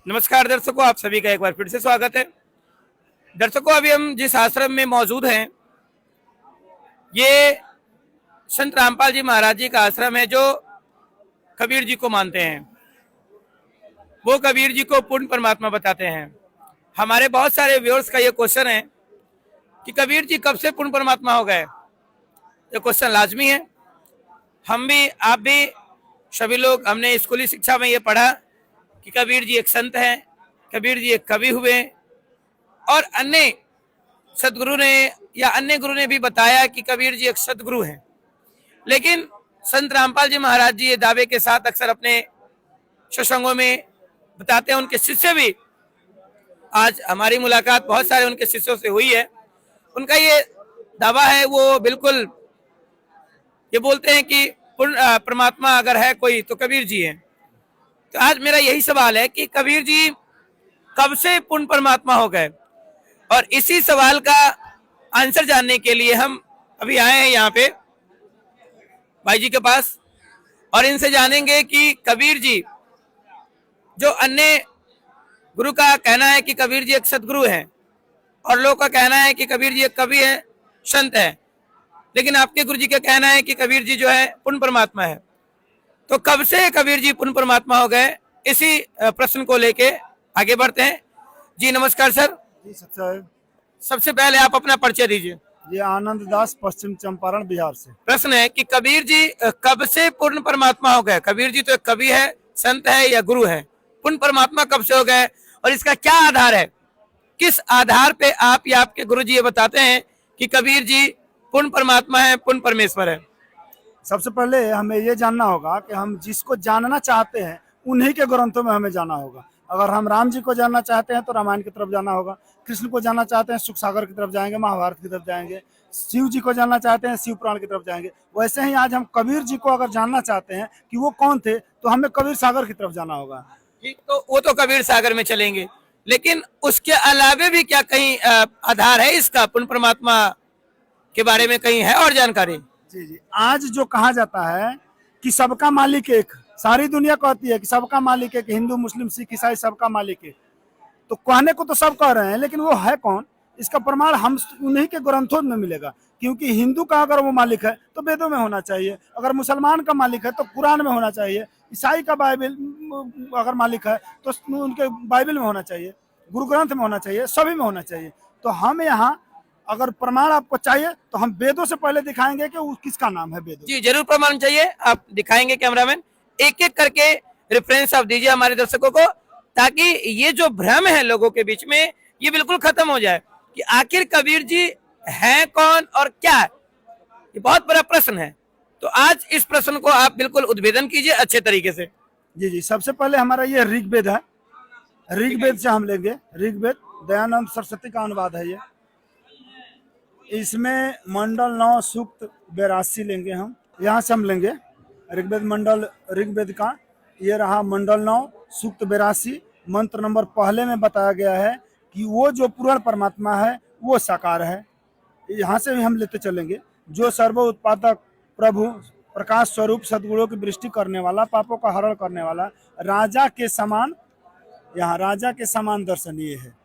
नमस्कार दर्शकों, आप सभी का एक बार फिर से स्वागत है। दर्शकों, अभी हम जिस आश्रम में मौजूद हैं ये संत रामपाल जी महाराज जी का आश्रम है, जो कबीर जी को मानते हैं। वो कबीर जी को पूर्ण परमात्मा बताते हैं। हमारे बहुत सारे व्यूअर्स का ये क्वेश्चन है कि कबीर जी कब से पूर्ण परमात्मा हो गए। ये क्वेश्चन लाजमी है। हम भी, आप भी, सभी लोग हमने स्कूली शिक्षा में ये पढ़ा कि कबीर जी एक संत हैं, कबीर जी एक कवि हुए, और अन्य सदगुरु ने या अन्य गुरु ने भी बताया कि कबीर जी एक सदगुरु हैं। लेकिन संत रामपाल जी महाराज जी ये दावे के साथ अक्सर अपने सत्संगों में बताते हैं। उनके शिष्य भी, आज हमारी मुलाकात बहुत सारे उनके शिष्यों से हुई है। उनका ये दावा है, वो बिल्कुल ये बोलते हैं कि पूर्ण परमात्मा अगर है कोई तो कबीर जी हैं। तो आज मेरा यही सवाल है कि कबीर जी कब से पूर्ण परमात्मा हो गए, और इसी सवाल का आंसर जानने के लिए हम अभी आए हैं यहाँ पे भाई जी के पास, और इनसे जानेंगे कि कबीर जी, जो अन्य गुरु का कहना है कि कबीर जी एक सदगुरु हैं, और लोगों का कहना है कि कबीर जी एक कवि है, संत है, लेकिन आपके गुरु जी का कहना है कि कबीर जी जो है पूर्ण परमात्मा है। तो कब से कबीर जी पूर्ण परमात्मा हो गए, इसी प्रश्न को लेके आगे बढ़ते हैं। जी नमस्कार सर। जी सर। सबसे पहले आप अपना परिचय दीजिए। ये आनंद दास, पश्चिम चंपारण, बिहार से। प्रश्न है कि कबीर जी कब से पूर्ण परमात्मा हो गए। कबीर जी तो एक कवि है, संत है या गुरु है, पूर्ण परमात्मा कब से हो गए, और इसका क्या आधार है? किस आधार पे आप या आपके गुरु जी ये बताते हैं कि कबीर जी पूर्ण परमात्मा है, पूर्ण परमेश्वर है? सबसे पहले हमें ये जानना होगा कि हम जिसको जानना चाहते हैं उन्हीं के ग्रंथों में हमें जाना होगा। अगर हम राम जी को जानना चाहते हैं तो रामायण की तरफ जाना होगा, कृष्ण को जानना चाहते हैं सुख सागर की तरफ जाएंगे, महाभारत की तरफ जाएंगे, शिव जी को जानना चाहते हैं शिव पुराण की तरफ जाएंगे। वैसे ही आज हम कबीर जी को अगर जानना चाहते हैं कि वो कौन थे तो हमें कबीर सागर की तरफ जाना होगा। ठीक, तो वो तो कबीर सागर में चलेंगे, लेकिन उसके अलावे भी क्या कहीं आधार है इसका, पूर्ण परमात्मा के बारे में कहीं है और जानकारी? जी जी, आज जो कहा जाता है कि सबका मालिक एक, सारी दुनिया कहती है कि सबका मालिक एक, हिंदू मुस्लिम सिख ईसाई सबका मालिक एक, तो कहने को तो सब कह रहे हैं, लेकिन वो है कौन, इसका प्रमाण हम उन्हीं के ग्रंथों में मिलेगा। क्योंकि हिंदू का अगर वो मालिक है तो वेदों में होना चाहिए, अगर मुसलमान का मालिक है तो कुरान में होना चाहिए, ईसाई का बाइबल अगर मालिक है तो उनके बाइबल में होना चाहिए, गुरु ग्रंथ में होना चाहिए, सभी में होना चाहिए। तो हम यहाँ अगर प्रमाण आपको चाहिए तो हम वेदों से पहले दिखाएंगे कि वो किसका नाम है। वेदों जी जरूर प्रमाण चाहिए, आप दिखाएंगे कैमरामैन। एक एक करके रेफरेंस आप दीजिए हमारे दर्शकों को, ताकि ये जो भ्रम है लोगों के बीच में ये बिल्कुल खत्म हो जाए कि आखिर कबीर जी हैं कौन और क्या है। ये बहुत बड़ा प्रश्न है, तो आज इस प्रश्न को आप बिल्कुल उद्भेदन कीजिए अच्छे तरीके से। जी जी, सबसे पहले हमारा ये ऋग्वेद है, ऋग्वेद से हम लेंगे। ऋग्वेद दयानंद सरस्वती का अनुवाद है ये। इसमें मंडल 9 सूक्त 82 लेंगे हम, यहाँ से हम लेंगे ऋग्वेद मंडल, ऋग्वेद का ये रहा मंडल 9 सूक्त 82। मंत्र नंबर पहले में बताया गया है कि वो जो पूर्ण परमात्मा है वो साकार है। यहाँ से भी हम लेते चलेंगे, जो सर्व उत्पादक प्रभु प्रकाश स्वरूप सदगुणों की वृष्टि करने वाला, पापों का हरण करने वाला, राजा के समान, यहाँ राजा के समान दर्शनीय है।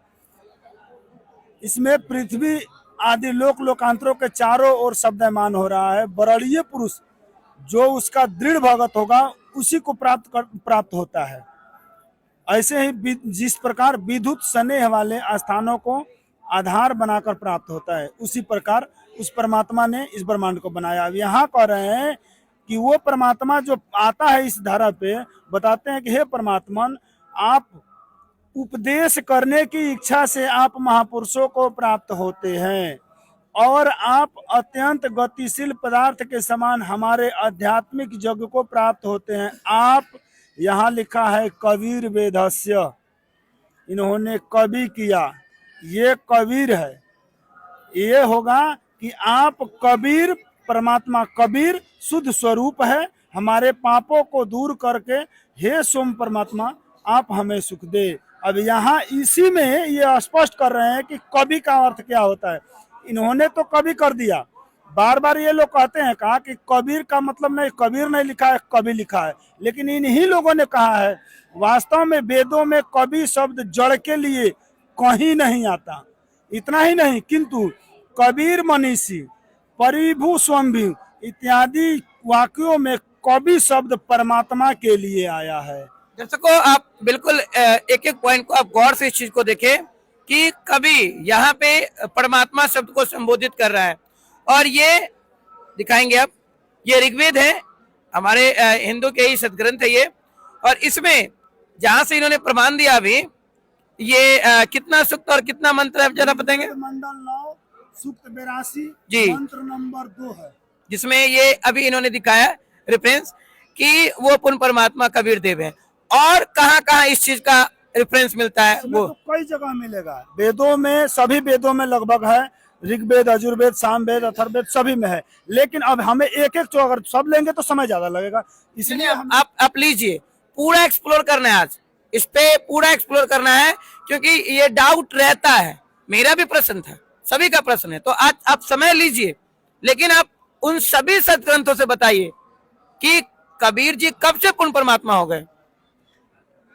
इसमें पृथ्वी आदि लोक लोकांतरों के चारों ओर शब्दमान हो रहा है। बरड़ीय पुरुष जो उसका दृढ़ भगत होगा उसी को प्राप्त होता है। ऐसे ही जिस प्रकार विद्युत स्नेह वाले स्थानों को आधार बनाकर प्राप्त होता है, उसी प्रकार उस परमात्मा ने इस ब्रह्मांड को बनाया। अब यहाँ कह रहे हैं कि वो परमात्मा जो आता है इस धारा पे, बताते हैं कि हे परमात्मन, आप उपदेश करने की इच्छा से आप महापुरुषों को प्राप्त होते हैं, और आप अत्यंत गतिशील पदार्थ के समान हमारे आध्यात्मिक जग को प्राप्त होते हैं। आप, यहाँ लिखा है कबीर वेदस्य, इन्होंने कवि किया, ये कबीर है। ये होगा कि आप कबीर, परमात्मा कबीर शुद्ध स्वरूप है, हमारे पापों को दूर करके हे सोम परमात्मा आप हमें सुख दे। अब यहाँ इसी में ये स्पष्ट कर रहे हैं कि कवि का अर्थ क्या होता है। इन्होंने तो कवि कर दिया, बार बार ये लोग कहते हैं कहा कि कबीर का मतलब नहीं, कबीर नहीं लिखा है, कवि लिखा है, लेकिन इन्हीं लोगों ने कहा है। वास्तव में वेदों में कवि शब्द जड़ के लिए कहीं नहीं आता। इतना ही नहीं, किंतु कबीर मनीषी, परिभू स्वयंभू इत्यादि वाक्यों में कवि शब्द परमात्मा के लिए आया है। दर्शकों, आप बिल्कुल एक एक पॉइंट को आप गौर से इस चीज को देखें कि कवि यहाँ पे परमात्मा शब्द को संबोधित कर रहा है। और ये दिखाएंगे आप, ये ऋग्वेद है, हमारे हिंदू के ही सदग्रंथ है ये। और इसमें जहां से इन्होंने प्रमाण दिया अभी, ये कितना सूक्त और कितना मंत्र है जरा बताएंगे? मंडल 9 सूक्त 82 जी, मंत्र नंबर 2 है, जिसमें ये अभी इन्होंने दिखाया रेफरेंस कि वो पुण्य परमात्मा कबीर देव है। और कहाँ कहाँ इस चीज का रेफरेंस मिलता है वो तो कई जगह मिलेगा। वेदों में, सभी वेदों में लगभग है, ऋग्वेद, यजुर्वेद, सामवेद, अथर्ववेद सभी में है। लेकिन अब हमें एक एक, तो अगर सब लेंगे तो समय ज्यादा लगेगा, इसलिए आप लीजिए, पूरा एक्सप्लोर करना है आज, इस पे पूरा एक्सप्लोर करना है, क्योंकि ये डाउट रहता है, मेरा भी प्रश्न था, सभी का प्रश्न है। तो आज आप समय लीजिए, लेकिन आप उन सभी सदग्रंथों से बताइए कि कबीर जी कब से पूर्ण परमात्मा हो गए।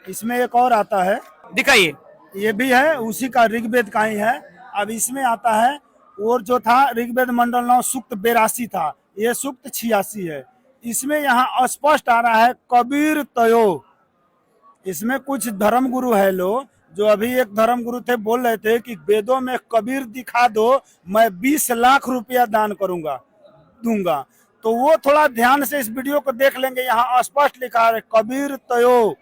इसमें एक और आता है, दिखाइए। ये भी है, उसी का ऋग्वेद का ही है। अब इसमें आता है, और जो था ऋग्वेद मंडल 9 सूक्त 82 था, ये सूक्त 86 है। इसमें यहाँ स्पष्ट आ रहा है कबीर तयो। इसमें कुछ धर्म गुरु है लोग, जो अभी एक धर्म गुरु थे, बोल रहे थे कि वेदों में कबीर दिखा दो, मैं 20 लाख रुपया दान दूंगा। तो वो थोड़ा ध्यान से इस वीडियो को देख लेंगे, यहाँ स्पष्ट लिखा है कबीर तयो।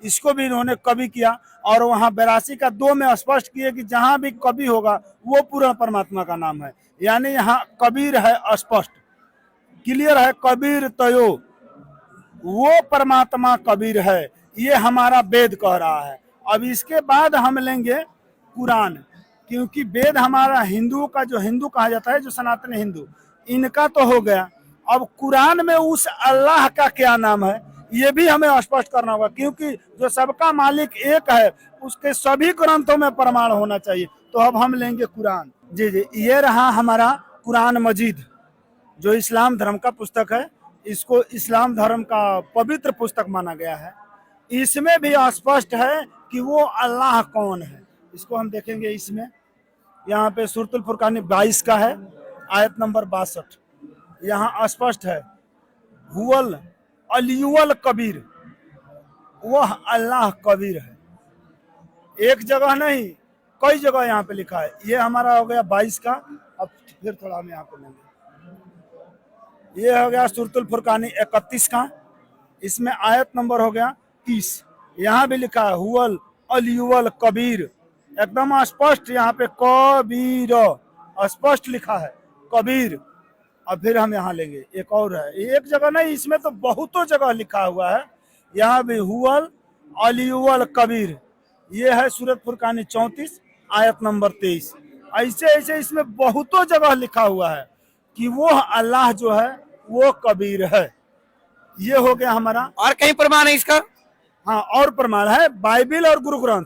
इसको भी इन्होंने कवि किया, और वहाँ 82 का 2 में स्पष्ट किए कि जहां भी कवि होगा वो पूर्ण परमात्मा का नाम है। यानी यहाँ कबीर है, स्पष्ट क्लियर है, कबीर तयो, वो परमात्मा कबीर है, ये हमारा वेद कह रहा है। अब इसके बाद हम लेंगे कुरान, क्योंकि वेद हमारा हिंदुओं का, जो हिंदू कहा जाता है, जो सनातन हिंदू, इनका तो हो गया। अब कुरान में उस अल्लाह का क्या नाम है, ये भी हमें स्पष्ट करना होगा, क्योंकि जो सबका मालिक एक है, उसके सभी ग्रंथों में प्रमाण होना चाहिए। तो अब हम लेंगे कुरान। जी जी, ये रहा हमारा कुरान मजीद, जो इस्लाम धर्म का पुस्तक है। इसको इस्लाम धर्म का पवित्र पुस्तक माना गया है। इसमें भी स्पष्ट है कि वो अल्लाह कौन है। इसको हम देखेंगे, इसमें यहाँ पे सूरतुल फुरकान 22 का है, आयत नंबर 62। यहाँ स्पष्ट है, हुवल अलियुल कबीर, वह अल्लाह कबीर है। एक जगह नहीं, कई जगह यहाँ पे लिखा है। ये हमारा हो गया 22 का। अब फिर थोड़ा हम यहाँ पे लेंगे, ये हो गया सूरतुल फुरकान 31 का, इसमें आयत नंबर हो गया 30। यहाँ भी लिखा है हुवल अलियुल कबीर, एकदम स्पष्ट यहाँ पे कबीर स्पष्ट लिखा है, कबीर। अब फिर हम यहाँ लेंगे, एक और है, एक जगह नहीं, इसमें तो बहुतों जगह लिखा हुआ है। यहाँ भी हुवल अलियुल कबीर, ये है सूरत फुरकानी 34 आयत नंबर 23। ऐसे ऐसे इसमें बहुतों जगह लिखा हुआ है कि वो अल्लाह जो है वो कबीर है। ये हो गया हमारा। और कहीं प्रमाण है इसका? हाँ, और प्रमाण है, बाइबिल और गुरु ग्रंथ,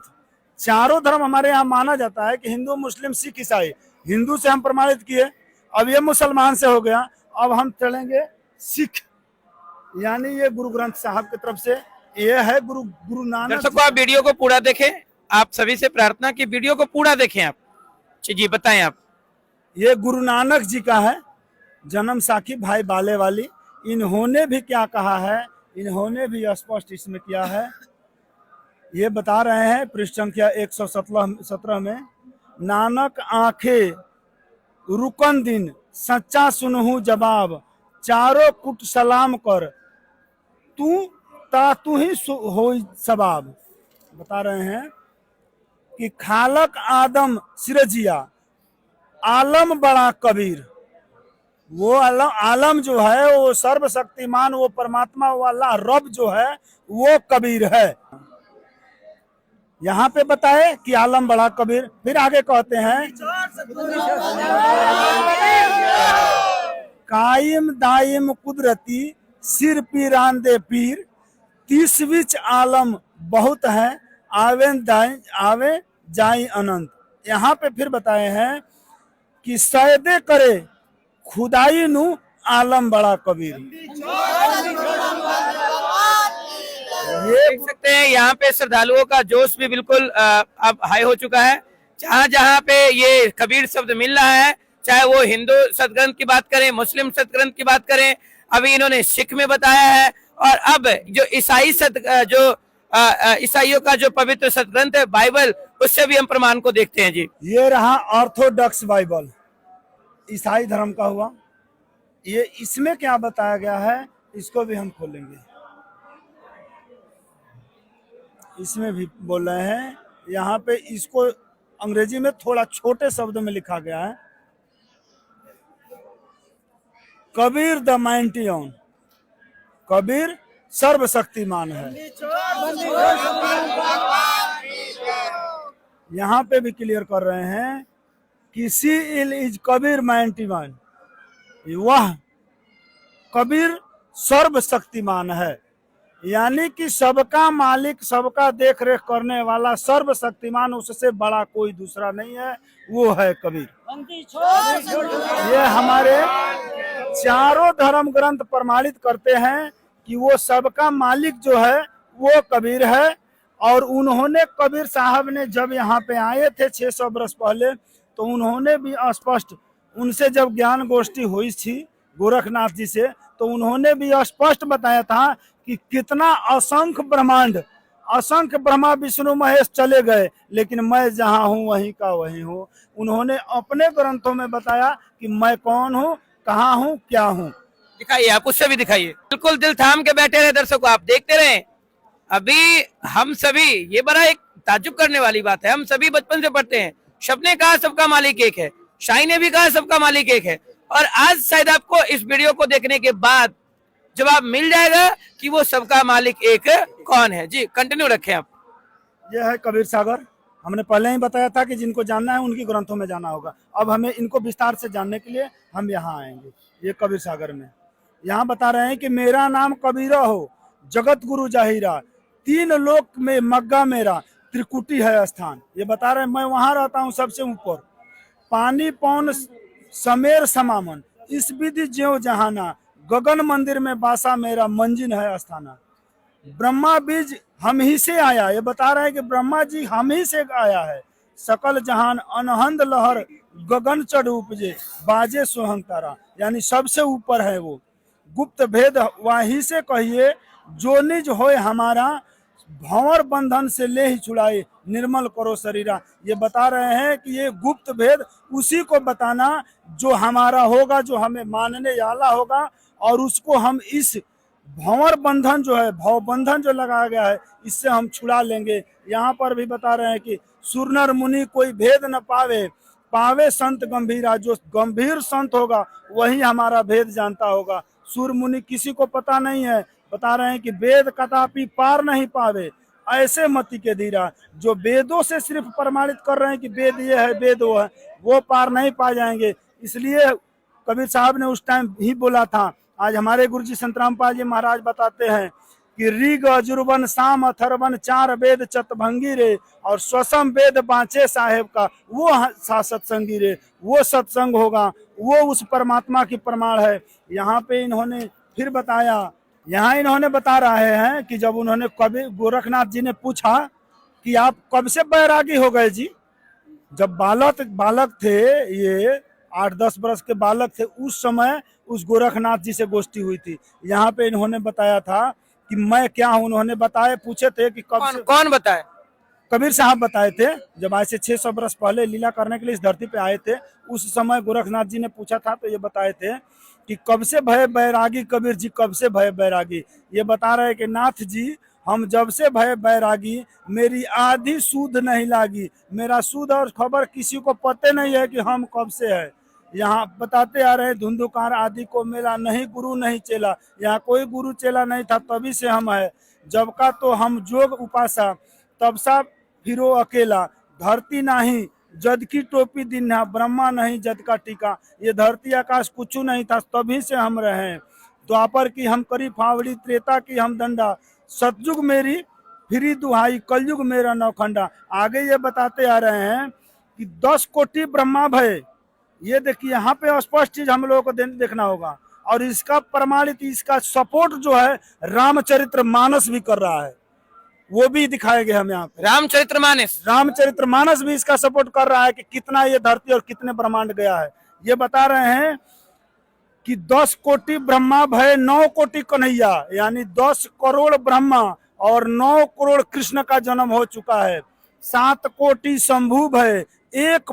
चारों धर्म हमारे यहाँ माना जाता है कि हिंदू, मुस्लिम, सिख, ईसाई। हिंदू से हम प्रमाणित किए, अब ये मुसलमान से हो गया, अब हम चलेंगे सिख, यानी ये गुरु ग्रंथ साहब की तरफ से, ये है गुरु नानक। दर्शकों, आप वीडियो को पूरा देखें, आप सभी से प्रार्थना कि वीडियो को पूरा देखें आप। जी बताएं आप। ये गुरु नानक जी का है, जन्म साखी भाई बाले वाली। इन्होंने भी क्या कहा है, इन्होंने भी स्पष्ट इसमें किया है। ये बता रहे हैं पृष्ठ संख्या 117 में, नानक आंखें रुकन दिन सच्चा सुनहु जवाब, चारों कुट सलाम कर तू ही हो सबाब। बता रहे हैं कि खालक आदम सिरजिया, आलम बड़ा कबीर। वो आलम जो है, वो सर्वशक्तिमान, वो परमात्मा, वो अल्लाह रब जो है वो कबीर है। यहाँ पे बताए कि आलम बड़ा कबीर। फिर आगे कहते हैं कायम दायम कुदरती सिर पीरान दे पीर, 30 विच आलम बहुत है आवे जाई अनंत। यहाँ पे फिर बताए हैं कि सैदे करे खुदाई नु आलम बड़ा कबीर। ये देख सकते हैं यहाँ पे श्रद्धालुओं का जोश भी बिल्कुल अब हाई हो चुका है। जहाँ जहाँ पे ये कबीर शब्द मिल रहा है, चाहे वो हिंदू सदग्रंथ की बात करें, मुस्लिम सदग्रंथ की बात करें, अभी इन्होंने सिख में बताया है, और अब जो ईसाइयों का जो पवित्र सदग्रंथ है बाइबल, उससे भी हम प्रमाण को देखते हैं जी। ये रहा ऑर्थोडॉक्स बाइबल, ईसाई धर्म का हुआ। ये इसमें क्या बताया गया है इसको भी हम खोलेंगे। इसमें भी बोल रहे हैं, यहाँ पे इसको अंग्रेजी में थोड़ा छोटे शब्द में लिखा गया है, कबीर द माइंटी ऑन, कबीर सर्वशक्तिमान है। यहाँ पे भी क्लियर कर रहे हैं कि सी इज कबीर माइंटी वन, वह कबीर सर्वशक्तिमान है, यानी कि सबका मालिक, सबका देख रेख करने वाला, सर्वशक्तिमान, उससे बड़ा कोई दूसरा नहीं है, वो है कबीर। ये हमारे चारों धर्म ग्रंथ प्रमाणित करते हैं कि वो सबका मालिक जो है वो कबीर है। और उन्होंने, कबीर साहब ने जब यहाँ पे आए थे 600 वर्ष पहले, तो उन्होंने भी स्पष्ट, उनसे जब ज्ञान गोष्ठी हुई थी गोरखनाथ जी से, तो उन्होंने भी स्पष्ट बताया था कि कितना असंख्य ब्रह्मांड, असंख्य ब्रह्मा विष्णु महेश चले गए, लेकिन मैं जहाँ हूँ वहीं का वहीं हूँ। उन्होंने अपने ग्रंथों में बताया कि मैं कौन हूँ, कहाँ हूँ, क्या हूँ। दिखाइए, आप उससे भी दिखाइए। बिल्कुल दिल थाम के बैठे रहे दर्शकों, आप देखते रहे। अभी हम सभी, ये बड़ा एक ताज्जुब करने वाली बात है, हम सभी बचपन से पढ़ते हैं, शब्द ने कहा सबका मालिक एक है, शाही ने भी कहा सबका मालिक एक है, और आज शायद आपको इस वीडियो को देखने के बाद जवाब मिल जाएगा कि वो सबका मालिक एक कौन है। जी कंटिन्यू रखें आप। यह है कबीर सागर। हमने पहले ही बताया था कि जिनको जानना है उनकी ग्रंथों में जाना होगा। अब हमें इनको विस्तार से जानने के लिए हम यहाँ आएंगे। ये कबीर सागर में यहाँ बता रहे हैं कि मेरा नाम कबीरा हो, जगत गुरु जाहिरा, तीन लोक में मग्गा मेरा, त्रिकुटी है स्थान। ये बता रहे हैं मैं वहाँ रहता हूँ सबसे ऊपर, पानी पौन समेर समामन, इस विधि ज्यों जहाना, गगन मंदिर में बासा मेरा, मंजिन है स्थाना। ब्रह्मा बीज हम ही से आया, ये बता रहे हैं कि ब्रह्मा जी हम ही से आया है। सकल जहान अनहंद लहर, गगन चढ़ उपजे, बाजे सोहंग तारा, यानी सबसे ऊपर है वो। गुप्त भेद वही से कहिए, जो निज होए हमारा, भंवर बंधन से ले ही छुड़ाए, निर्मल करो शरीरा। ये बता रहे हैं कि ये गुप्त भेद उसी को बताना जो हमारा होगा, जो हमें मानने वाला होगा, और उसको हम इस भंवर बंधन जो है, भव बंधन जो लगाया गया है, इससे हम छुड़ा लेंगे। यहाँ पर भी बता रहे हैं कि सुरनर मुनि कोई भेद न पावे, पावे संत गंभीरा, जो गंभीर संत होगा वही हमारा भेद जानता होगा। सुर मुनि किसी को पता नहीं है। बता रहे हैं कि वेद कदापि पार नहीं पावे, ऐसे मति के धीरा, जो वेदों से सिर्फ प्रमाणित कर रहे हैं कि वेद ये है, वेद वो है, वो पार नहीं पा जाएंगे। इसलिए कबीर साहब ने उस टाइम ही बोला था। आज हमारे गुरुजी संत रामपाल जी महाराज बताते हैं कि ऋग अजुर्वन साम अथर्वन चार वेद चतभंगी रे, और स्वसम वेद बाँचे साहेब का, वो सत्संगी रे, वो सत्संग होगा, वो उस परमात्मा की प्रमाण है। यहाँ पे इन्होंने फिर बताया, यहाँ इन्होंने बता रहे हैं कि जब उन्होंने कबीर गोरखनाथ जी ने पूछा कि आप कब से बैरागी हो गए जी, जब बालक थे, ये 8-10 वर्ष के बालक थे, उस समय उस गोरखनाथ जी से गोष्ठी हुई थी। यहाँ पे इन्होंने बताया था कि मैं क्या हूँ। उन्होंने बताए, पूछे थे कि कौन बताए? कबीर साहब बताए थे। जब आज से 600 वर्ष पहले लीला करने के लिए इस धरती पे आए थे, उस समय गोरखनाथ जी ने पूछा था, तो ये बताए थे कि कब से भय बैरागी कबीर जी, कब से भय बैरागी। ये बता रहे कि नाथ जी, हम जब से भय बैरागी, मेरी आधी सूद नहीं लागी, मेरा सूद और खबर किसी को पते नहीं है कि हम कब से है। यहाँ बताते आ रहे हैं, धुंधुकार आदि को मेला, नहीं गुरु नहीं चेला, यहाँ कोई गुरु चेला नहीं था, तभी से हम है। जब का तो हम जोग उपासा, तब सा फिरो अकेला, धरती नहीं जद की टोपी दिन्हा, ब्रह्मा नहीं जद का टीका। ये धरती आकाश कुछ नहीं था, तभी से हम रहे। द्वापर की हम करी फावड़ी, त्रेता की हम दंडा, सतयुग मेरी फिरी दुहाई, कलयुग मेरा नौखंडा। आगे ये बताते आ रहे हैं कि 10 कोटि ब्रह्मा भय, ये देखिए यहाँ पे स्पष्ट चीज हम लोगों को देखना होगा। और इसका प्रमाणित, इसका सपोर्ट जो है रामचरितमानस भी कर रहा है, वो भी दिखाए गए हम यहाँ पे। रामचरितमानस भी इसका सपोर्ट कर रहा है कि कितना ये धरती और कितने ब्रह्मांड गया है। ये बता रहे हैं कि 10 कोटि ब्रह्मा भय 9 कोटि कन्हैया, यानी 10 करोड़ ब्रह्मा और 9 करोड़ कृष्ण का जन्म हो चुका है। 7 कोटि शंभु भय, एक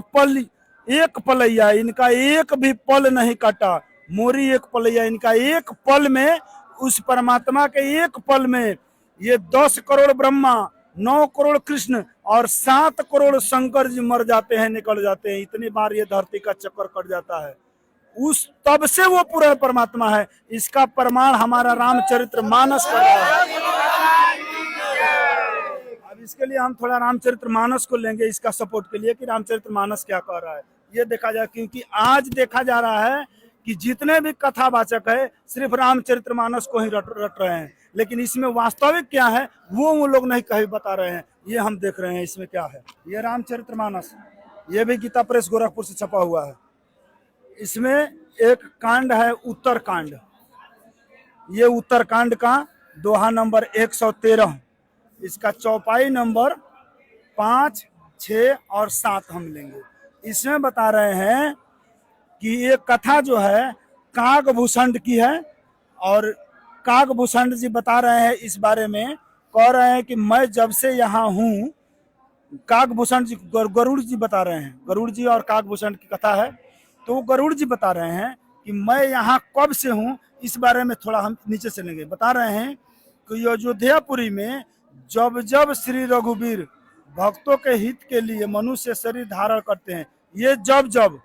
पलैया, इनका एक भी पल नहीं कटा। मोरी एक पलैया, इनका एक पल में, उस परमात्मा के एक पल में ये 10 करोड़ ब्रह्मा, 9 करोड़ कृष्ण और 7 करोड़ शंकर जी मर जाते हैं, निकल जाते हैं। इतनी बार ये धरती का चक्कर कट जाता है। उस तब से वो पूरा परमात्मा है। इसका प्रमाण हमारा रामचरितमानस कर रहा है। अब इसके लिए हम थोड़ा रामचरितमानस को लेंगे इसका सपोर्ट के लिए कि रामचरितमानस क्या कह रहा है। ये देखा जाए, क्योंकि आज देखा जा रहा है कि जितने भी कथावाचक है सिर्फ रामचरितमानस को ही रट रहे हैं, लेकिन इसमें वास्तविक क्या है वो लोग नहीं कहीं बता रहे हैं। ये हम देख रहे हैं इसमें क्या है। ये रामचरितमानस, ये भी गीता प्रेस गोरखपुर से छपा हुआ है। इसमें एक कांड है उत्तरकांड। ये उत्तरकांड का दोहा नंबर 113, इसका चौपाई नंबर 5, 6 और 7 हम लेंगे। इसमें बता रहे हैं कि ये कथा जो है कागभूषण की है, और कागभूषण जी बता रहे हैं इस बारे में, कह रहे हैं कि मैं जब से यहाँ हूँ, कागभूषण जी, गरुड़ जी बता रहे हैं, गरुड़ जी और कागभूषण की कथा है। तो गरुड़ जी बता रहे हैं कि मैं यहाँ कब से हूँ, इस बारे में थोड़ा हम नीचे से लेंगे। बता रहे हैं कि अयोध्यापुरी में जब जब श्री रघुवीर भक्तों के हित के लिए मनुष्य शरीर धारण करते हैं, ये जब जब,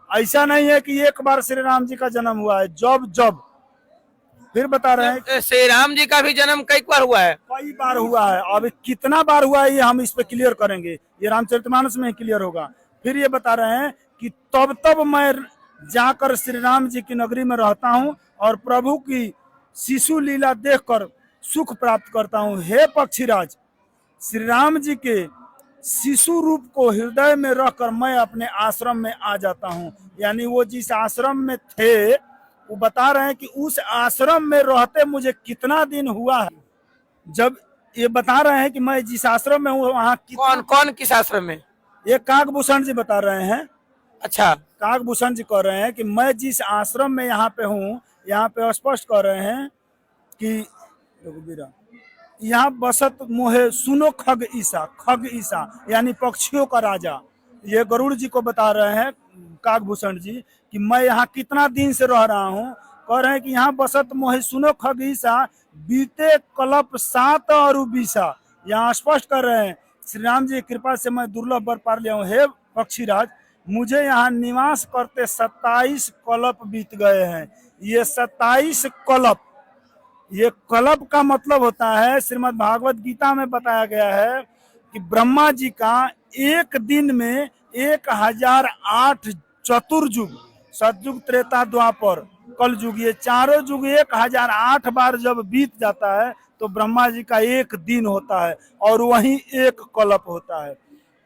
ऐसा नहीं है कि एक बार श्री राम जी का जन्म हुआ है, जब जब। फिर बता रहे हैं श्री राम जी का भी जन्म कई बार हुआ है, कई बार हुआ है। अब कितना बार हुआ है ये हम इस पे क्लियर करेंगे, ये रामचरितमानस में ही क्लियर होगा। फिर ये बता रहे हैं कि तब तब मैं जाकर श्री राम जी की नगरी में रहता हूँ और प्रभु की शिशु लीला देखकर सुख प्राप्त करता हूँ। हे पक्षीराज, श्री राम जी के शिशु रूप को हृदय में रखकर मैं अपने आश्रम में आ जाता हूँ। यानी वो जिस आश्रम में थे, वो बता रहे हैं कि उस आश्रम में रहते मुझे कितना दिन हुआ है। जब ये बता रहे हैं कि मैं जिस आश्रम में हूँ वहाँ कौन किस आश्रम में, ये कागभूषण जी बता रहे हैं। अच्छा, कागभूषण जी कह रहे हैं कि मैं जिस आश्रम में यहाँ पे हूँ, यहाँ पे स्पष्ट कर रहे हैं कि यहाँ बसत मोहे सुनो खग ईसा यानी पक्षियों का राजा। ये गरुड़ जी को बता रहे हैं कागभूषण जी कि मैं यहाँ कितना दिन से रह रहा हूँ। कह रहे हैं कि यहाँ बसत मोहे सुनो खग ईसा, बीते कल्प 7 और 20। यहाँ स्पष्ट कर रहे हैं श्री राम जी की कृपा से मैं दुर्लभ वर पार लिया हूँ। हे पक्षीराज, मुझे यहाँ निवास करते 27 कल्प बीत गए हैं। ये 27 कल्प, ये कल्प का मतलब होता है, श्रीमद् भागवत गीता में बताया गया है कि ब्रह्मा जी का एक दिन में 1008 चतुर्युग, सतयुग, त्रेता, द्वापर, कल युग, ये चारों युग 1008 बार जब बीत जाता है तो ब्रह्मा जी का एक दिन होता है और वहीं एक कल्प होता है।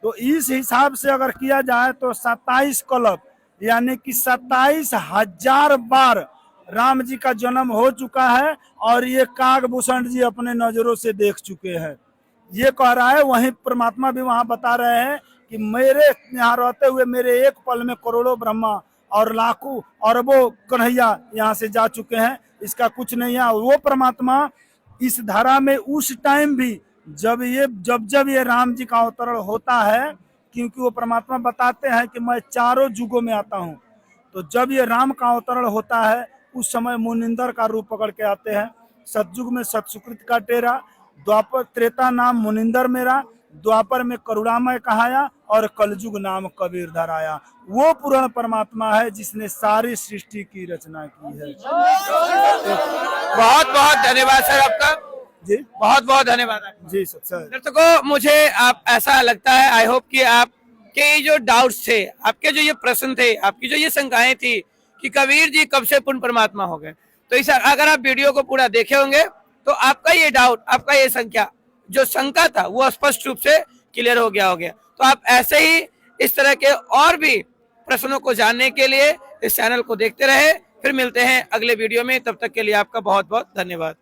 तो इस हिसाब से अगर किया जाए तो 27 कल्प यानी कि 27,000 बार राम जी का जन्म हो चुका है और ये कागभूषण जी अपने नजरों से देख चुके हैं। ये कह रहा है, वहीं परमात्मा भी वहां बता रहे हैं कि मेरे यहाँ रहते हुए मेरे एक पल में करोड़ों ब्रह्मा और लाखों अरबों कन्हैया यहाँ से जा चुके हैं, इसका कुछ नहीं है। वो परमात्मा इस धारा में उस टाइम भी जब ये राम जी का अवतरण होता है, क्योंकि वो परमात्मा बताते हैं कि मैं चारों युगों में आता हूँ, तो जब ये राम का अवतरण होता है उस समय मुनिंदर का रूप पकड़ के आते हैं। सतयुग में सतसुकृत का टेरा, द्वापर त्रेता नाम मुनिंदर मेरा, द्वापर में करुणामय कहाया और कलयुग नाम कबीर धराया। वो पूर्ण परमात्मा है जिसने सारी सृष्टि की रचना की है। बहुत बहुत धन्यवाद सर आपका जी, बहुत बहुत धन्यवाद जी सर। दर्शकों, मुझे आप ऐसा लगता है, आई होप कि आपके जो डाउट्स थे, आपके जो ये प्रश्न थे, आपकी जो ये शंकाएं थी कि कबीर जी कब से पूर्ण परमात्मा हो गए, तो इस अगर आप वीडियो को पूरा देखे होंगे तो आपका ये डाउट, आपका ये जो शंका था वो स्पष्ट रूप से क्लियर हो गया। तो आप ऐसे ही इस तरह के और भी प्रश्नों को जानने के लिए इस चैनल को देखते रहे। फिर मिलते हैं अगले वीडियो में, तब तक के लिए आपका बहुत बहुत धन्यवाद।